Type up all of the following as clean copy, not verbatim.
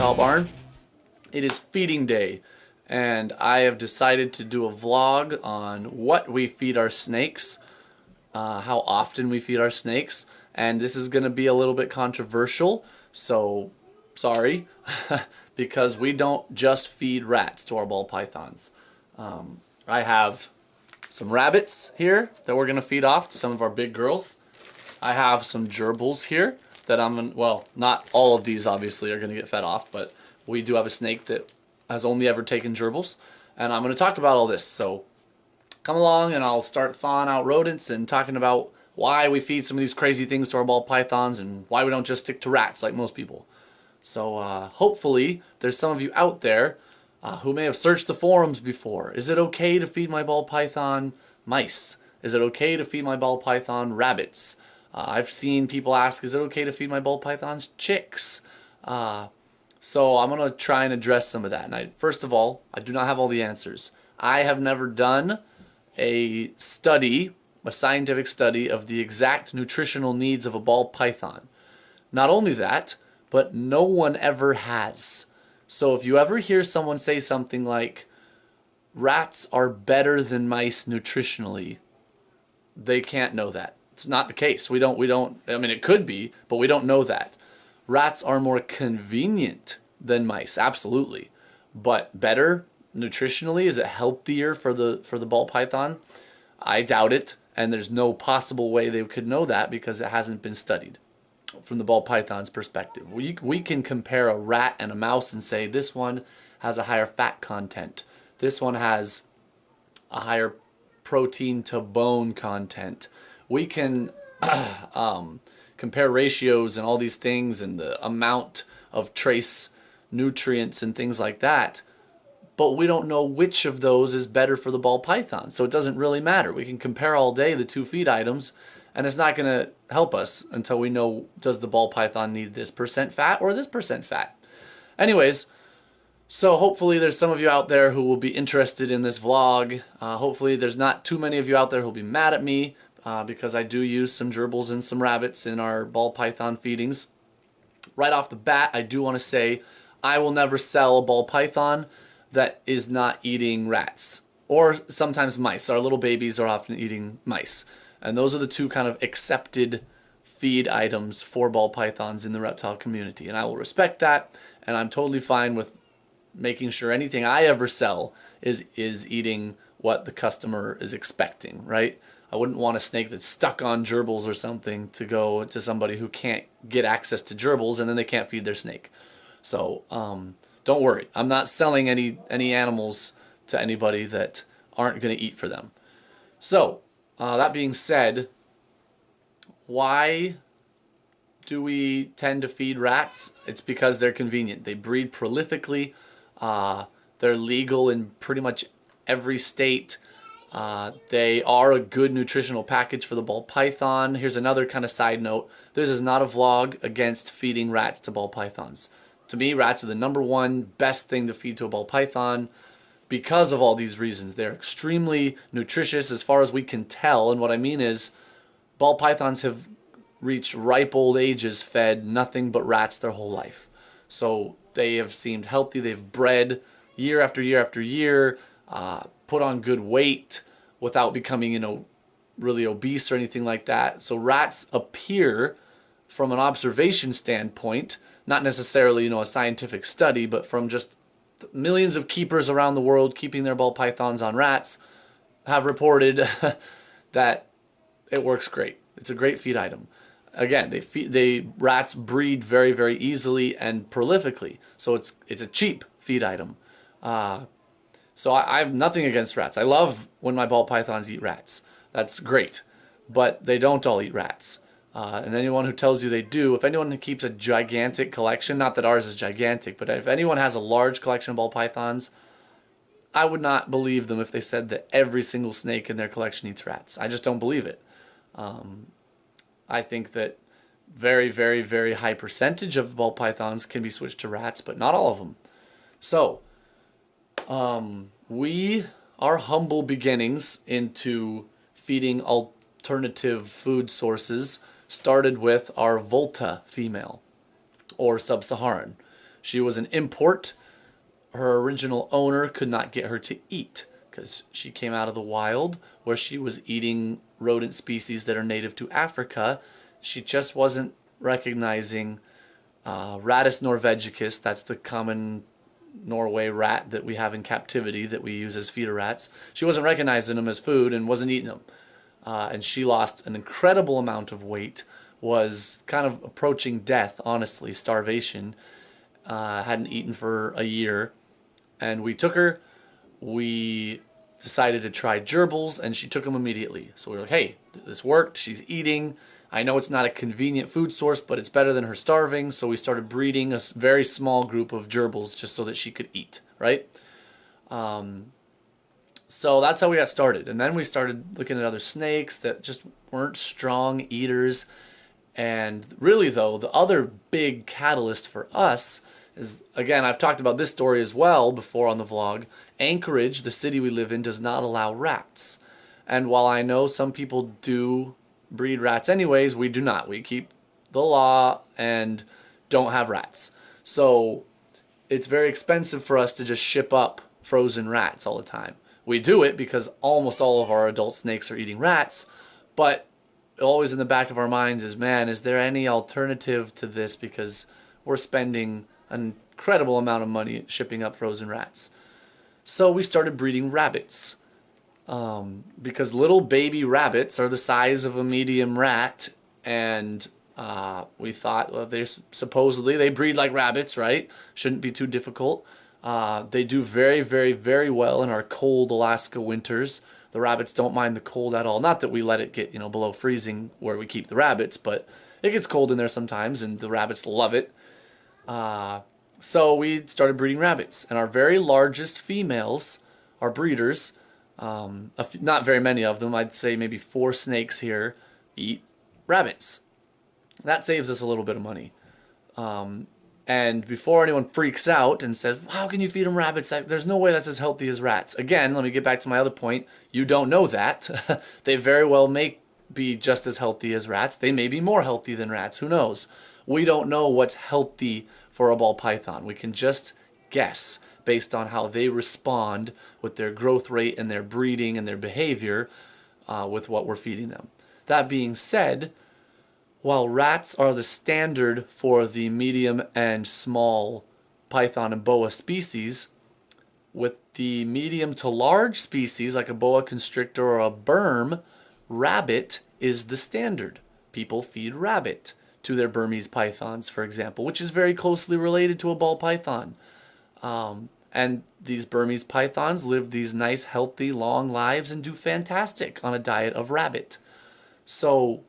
reptile barn. It is feeding day, and I have decided to do a vlog on what we feed our snakes, how often we feed our snakes, and this is going to be a little bit controversial, so sorry, because we don't just feed rats to our ball pythons. I have some rabbits here that we're going to feed off to some of our big girls. I have some gerbils here that well, not all of these obviously are going to get fed off, but we do have a snake that has only ever taken gerbils, and I'm going to talk about all this. So come along and I'll start thawing out rodents and talking about why we feed some of these crazy things to our ball pythons and why we don't just stick to rats like most people. So hopefully there's some of you out there who may have searched the forums before. Is it okay to feed my ball python mice? Is it okay to feed my ball python rabbits? I've seen people ask, is it okay to feed my ball pythons chicks? So I'm going to try and address some of that. And first of all, I do not have all the answers. I have never done a study, a scientific study of the exact nutritional needs of a ball python. Not only that, but no one ever has. So if you ever hear someone say something like, rats are better than mice nutritionally, they can't know that. It's not the case. We don't, I mean, it could be, but we don't know that. Rats are more convenient than mice, absolutely. But better nutritionally, is it healthier for the ball python? I doubt it, and there's no possible way they could know that because it hasn't been studied from the ball python's perspective. We can compare a rat and a mouse and say this one has a higher fat content. This one has a higher protein to bone content. We can compare ratios and all these things and the amount of trace nutrients and things like that, but we don't know which of those is better for the ball python, so it doesn't really matter. We can compare all day the two feed items, and it's not going to help us until we know, does the ball python need this percent fat or this percent fat? Anyways, so hopefully there's some of you out there who will be interested in this vlog. Hopefully there's not too many of you out there who will be mad at me because I do use some gerbils and some rabbits in our ball python feedings. Right off the bat, I do want to say I will never sell a ball python that is not eating rats or sometimes mice. Our little babies are often eating mice. And those are the two kind of accepted feed items for ball pythons in the reptile community. And I will respect that, and I'm totally fine with making sure anything I ever sell is eating what the customer is expecting, right? I wouldn't want a snake that's stuck on gerbils or something to go to somebody who can't get access to gerbils and then they can't feed their snake. So don't worry, I'm not selling any animals to anybody that aren't going to eat for them. So that being said, why do we tend to feed rats? It's because they're convenient. They breed prolifically. They're legal in pretty much every state. They are a good nutritional package for the ball python. Here's another kind of side note. This is not a vlog against feeding rats to ball pythons. To me, rats are the #1 best thing to feed to a ball python because of all these reasons. They're extremely nutritious as far as we can tell, and what I mean is ball pythons have reached ripe old ages fed nothing but rats their whole life. So they have seemed healthy. They've bred year after year after year, put on good weight without becoming, really obese or anything like that. So rats appear, from an observation standpoint, not necessarily, a scientific study, but from just millions of keepers around the world keeping their ball pythons on rats, have reported that it works great. It's a great feed item. Again, rats breed very, very easily and prolifically, so it's a cheap feed item. So I have nothing against rats. I love when my ball pythons eat rats. That's great, but they don't all eat rats. And anyone who tells you they do, if anyone keeps a gigantic collection, not that ours is gigantic, but if anyone has a large collection of ball pythons, I would not believe them if they said that every single snake in their collection eats rats. I just don't believe it. I think that very, very, very high percentage of ball pythons can be switched to rats, but not all of them. So, our humble beginnings into feeding alternative food sources started with our Volta female, or sub-Saharan. She was an import. Her original owner could not get her to eat because she came out of the wild where she was eating rodent species that are native to Africa. She just wasn't recognizing Rattus norvegicus. That's the common Norway rat that we have in captivity that we use as feeder rats. She wasn't recognizing them as food and wasn't eating them. And she lost an incredible amount of weight, was kind of approaching death, honestly, starvation. Hadn't eaten for a year. And we took her, we decided to try gerbils, and she took them immediately. So we were like, hey, this worked, she's eating. I know it's not a convenient food source, but it's better than her starving. So we started breeding a very small group of gerbils just so that she could eat, right? So that's how we got started. And then we started looking at other snakes that just weren't strong eaters. And really, though, the other big catalyst for us is, again, I've talked about this story as well before on the vlog. Anchorage, the city we live in, does not allow rats. And while I know some people do breed rats anyways, we do not. We keep the law and don't have rats. So it's very expensive for us to just ship up frozen rats all the time. We do it because almost all of our adult snakes are eating rats, but always in the back of our minds is, man, is there any alternative to this? Because we're spending an incredible amount of money shipping up frozen rats. So we started breeding rabbits. Because little baby rabbits are the size of a medium rat, and we thought, well, supposedly they breed like rabbits, right? Shouldn't be too difficult. They do very, very, very well in our cold Alaska winters. The rabbits don't mind the cold at all. Not that we let it get, below freezing where we keep the rabbits, but it gets cold in there sometimes, and the rabbits love it. So we started breeding rabbits, and our very largest females, our breeders, not very many of them, I'd say maybe 4 snakes here, eat rabbits. That saves us a little bit of money. And before anyone freaks out and says, how can you feed them rabbits? There's no way that's as healthy as rats. Again, let me get back to my other point. You don't know that. They very well may be just as healthy as rats. They may be more healthy than rats. Who knows? We don't know what's healthy for a ball python. We can just guess based on how they respond with their growth rate and their breeding and their behavior with what we're feeding them. That being said, while rats are the standard for the medium and small python and boa species, with the medium to large species like a boa constrictor or a berm, rabbit is the standard. People feed rabbit to their Burmese pythons, for example, which is very closely related to a ball python. And these Burmese pythons live these nice, healthy, long lives and do fantastic on a diet of rabbit. So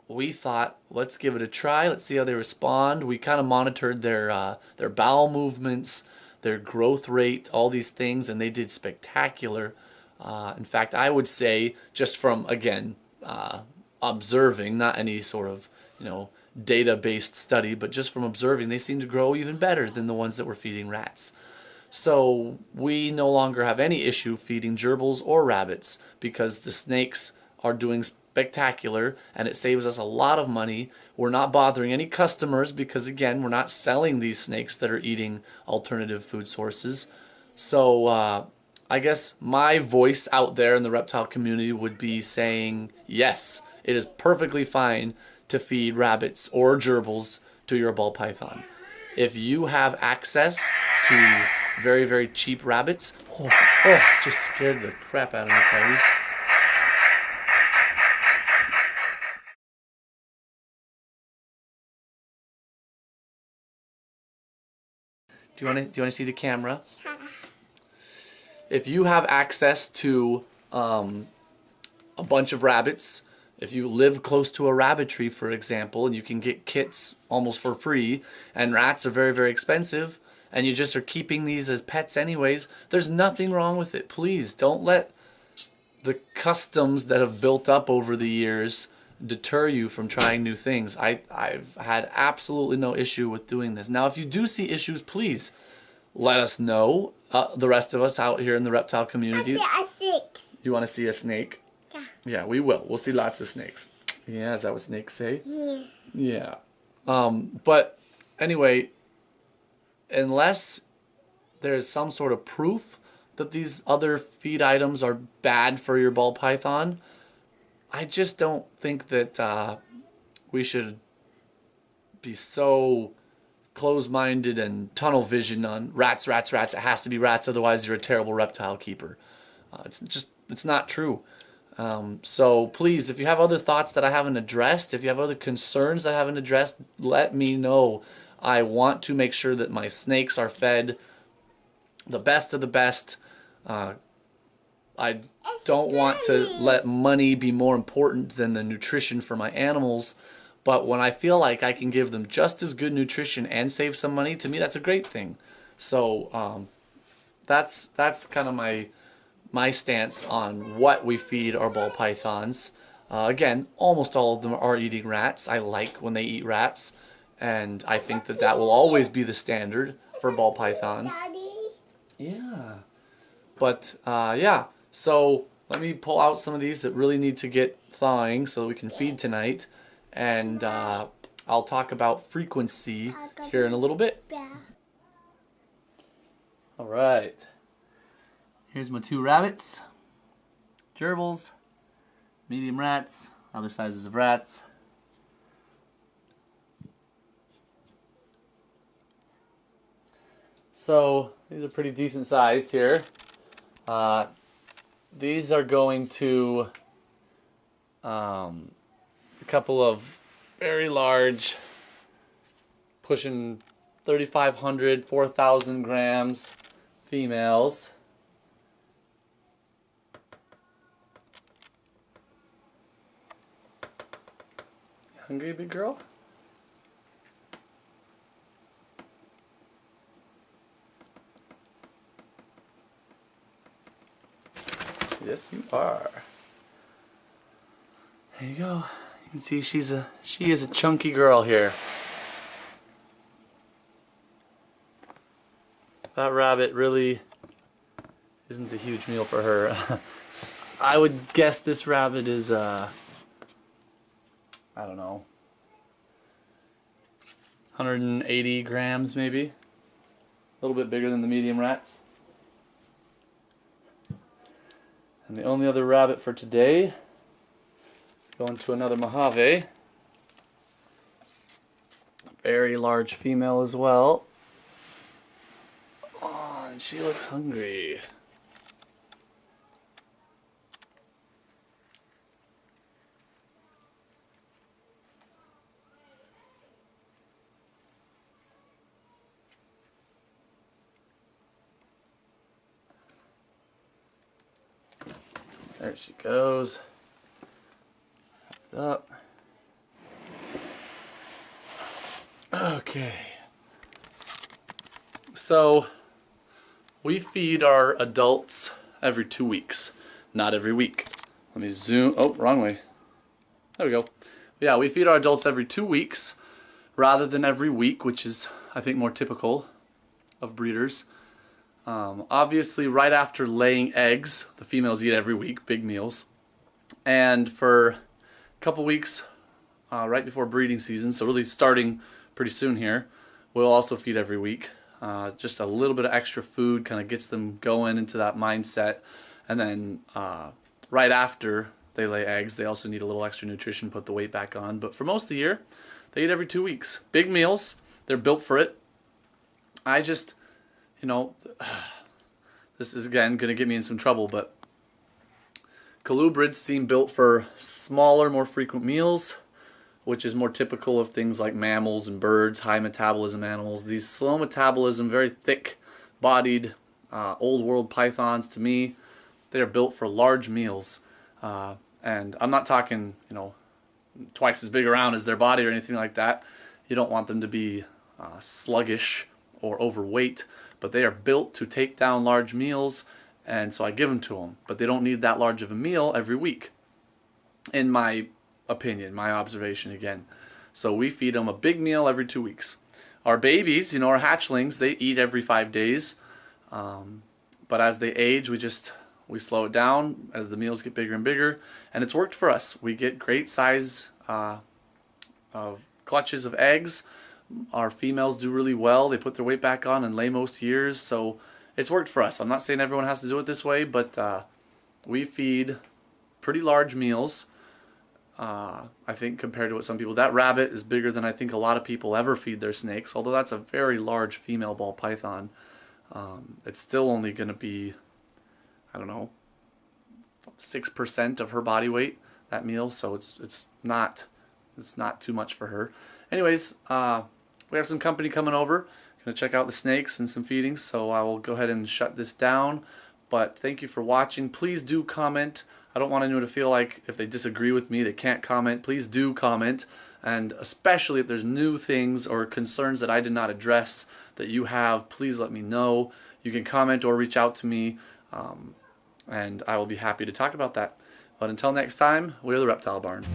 we thought, let's give it a try. Let's see how they respond. We kind of monitored their bowel movements, their growth rate, all these things, and they did spectacular. In fact, I would say, just from, again, observing, not any sort of, data-based study, but just from observing, they seem to grow even better than the ones that were feeding rats. So we no longer have any issue feeding gerbils or rabbits because the snakes are doing spectacular, and it saves us a lot of money. We're not bothering any customers because, again, we're not selling these snakes that are eating alternative food sources. So I guess my voice out there in the reptile community would be saying, yes, it is perfectly fine to feed rabbits or gerbils to your ball python. If you have access to very, very cheap rabbits, just scared the crap out of me, Colin. Do you want to see the camera? If you have access to a bunch of rabbits, if you live close to a rabbitry, for example, and you can get kits almost for free, and rats are very, very expensive, and you just are keeping these as pets anyways, there's nothing wrong with it. Please don't let the customs that have built up over the years deter you from trying new things. I've had absolutely no issue with doing this. Now, if you do see issues, please let us know. The rest of us out here in the reptile community. I see a snake. You want to see a snake? Yeah. Yeah, we will. We'll see lots of snakes. Yeah, is that what snakes say? Yeah. Yeah. But anyway, unless there's some sort of proof that these other feed items are bad for your ball python, I just don't think that we should be so close-minded and tunnel vision on rats, rats, rats. It has to be rats, otherwise you're a terrible reptile keeper. It's not true. So please, if you have other thoughts that I haven't addressed, if you have other concerns that I haven't addressed, let me know. I want to make sure that my snakes are fed the best of the best. I don't want to let money be more important than the nutrition for my animals. But when I feel like I can give them just as good nutrition and save some money, to me that's a great thing. So that's kind of my stance on what we feed our ball pythons. Again, almost all of them are eating rats. I like when they eat rats, and I think that that will always be the standard for ball pythons. Yeah. But yeah, so let me pull out some of these that really need to get thawing so that we can feed tonight. And I'll talk about frequency here in a little bit. All right. Here's my 2 rabbits. Gerbils, medium rats, other sizes of rats. So these are pretty decent sized here. These are going to a couple of very large, pushing 3,500, 4,000 grams females. Hungry, big girl? Yes, you are. There you go. You can see she is a chunky girl here. That rabbit really isn't a huge meal for her. I would guess this rabbit is I don't know, 180 grams maybe. A little bit bigger than the medium rats. And the only other rabbit for today is going to another Mojave. Very large female as well. Oh, and she looks hungry. There she goes. Wrap it up. Okay. So we feed our adults every 2 weeks, not every week. Let me zoom. Oh, wrong way. There we go. Yeah, we feed our adults every 2 weeks rather than every week, which is, I think, more typical of breeders. Obviously, right after laying eggs, the females eat every week, big meals. And for a couple weeks right before breeding season, so really starting pretty soon here, we'll also feed every week. Just a little bit of extra food kind of gets them going into that mindset. And then right after they lay eggs, they also need a little extra nutrition, put the weight back on. But for most of the year, they eat every 2 weeks. Big meals, they're built for it. I just, you know, this is again going to get me in some trouble, but colubrids seem built for smaller, more frequent meals, which is more typical of things like mammals and birds, high metabolism animals. These slow metabolism, very thick-bodied, old world pythons, to me, they are built for large meals. And I'm not talking, you know, twice as big around as their body or anything like that. You don't want them to be sluggish or overweight, but they are built to take down large meals, and so I give them to them. But they don't need that large of a meal every week, in my opinion, my observation again. So we feed them a big meal every 2 weeks. Our babies, you know, our hatchlings, they eat every 5 days. But as they age, we slow it down as the meals get bigger and bigger, and it's worked for us. We get great size of clutches of eggs, Our females do really well. They put their weight back on and lay most years, so it's worked for us. I'm not saying everyone has to do it this way, but we feed pretty large meals. I think compared to what some people, that rabbit is bigger than I think a lot of people ever feed their snakes. Although that's a very large female ball python, it's still only going to be, I don't know, 6% of her body weight, that meal. So it's not too much for her. Anyways, we have some company coming over. Gonna check out the snakes and some feedings. So I will go ahead and shut this down. But thank you for watching. Please do comment. I don't want anyone to feel like if they disagree with me they can't comment. Please do comment, and especially if there's new things or concerns that I did not address that you have, please let me know. You can comment or reach out to me, and I will be happy to talk about that. But until next time, we're the Reptile Barn.